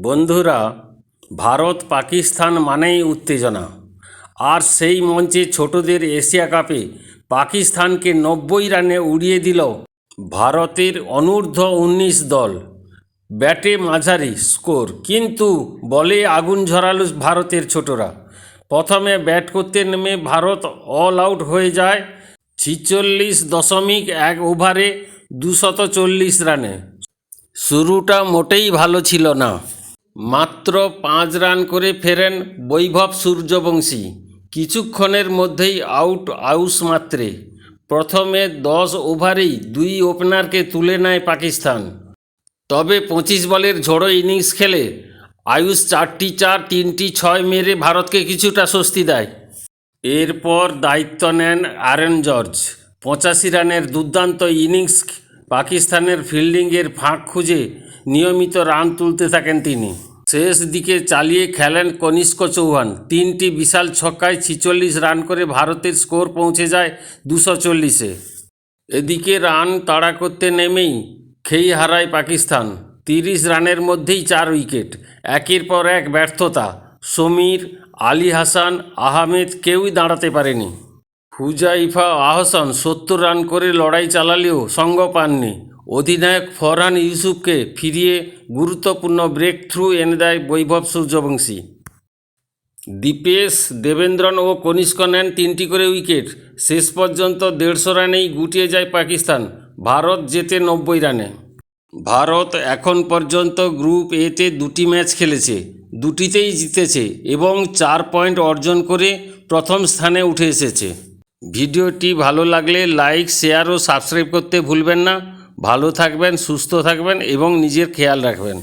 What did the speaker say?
বন্ধুরা, ভারত পাকিস্তান মানেই উত্তেজনা। আর সেই মঞ্চে ছোটদের এশিয়া কাপে পাকিস্তানকে ৯০ রানে উড়িয়ে দিল ভারতের অনূর্ধ্ব-১৯ দল। ব্যাটে মাঝারি স্কোর, কিন্তু বলে আগুন ঝরালো ভারতের ছোটরা। প্রথমে ব্যাট করতে নেমে ভারত অল আউট হয়ে যায় ৪৬.১ ওভারে ২৪০ রানে। শুরুটা মোটেই ভালো ছিল না। মাত্র ৫ রান করে ফেরেন বৈভব সূর্যবংশী। কিছুক্ষণের মধ্যেই আউস মাত্রে। প্রথমে ১০ ওভারেই ২ ওপেনারকে তুলে নেয় পাকিস্তান। তবে ২৫ বলের ঝোড়ো ইনিংস খেলে আয়ুষ ৪টি ৪, ৩টি ৬ মেরে ভারতকে কিছুটা স্বস্তি দেয়। এরপর দায়িত্ব নেন অ্যারন জর্জ। ৮৫ রানের দুর্দান্ত ইনিংস। পাকিস্তানের ফিল্ডিংয়ের ফাঁক খুঁজে নিয়মিত রান তুলতে থাকেন তিনি। শেষ দিকে চালিয়ে খেলেন কনিষ্ক চৌহান। ৩টি বিশাল ছক্কায় ৪৬ রান করে ভারতের স্কোর পৌঁছে যায় ২৪০-এ। এদিকে রান তাড়া করতে নেমেই খেই হারায় পাকিস্তান। ৩০ রানের মধ্যেই ৪ উইকেট। একের পর এক ব্যর্থতা। সমীর, আলী হাসান, আহমেদ কেউই দাঁড়াতে পারেনি। হুজাইফা আহসান ৭০ রান করে লড়াই চালালেও সঙ্গ পাননি। অধিনায়ক ফরহান ইউসুফকে ফিরিয়ে গুরুত্বপূর্ণ ব্রেক থ্রু এনে দেয় বৈভব সূর্যবংশী। দীপেশ, দেবেন্দ্রন ও কনিষ্ক নেন ৩টি করে উইকেট। শেষ পর্যন্ত ১৫০ রানেই গুটিয়ে যায় পাকিস্তান। ভারত জেতে ৯০ রানে। ভারত এখন পর্যন্ত গ্রুপ এতে ২টি ম্যাচ খেলেছে, দুটিতেই জিতেছে এবং ৪ পয়েন্ট অর্জন করে প্রথম স্থানে উঠে এসেছে। ভিডিওটি ভালো লাগলে লাইক, শেয়ার ও সাবস্ক্রাইব করতে ভুলবেন না। ভালো থাকবেন, সুস্থ থাকবেন এবং নিজের খেয়াল রাখবেন।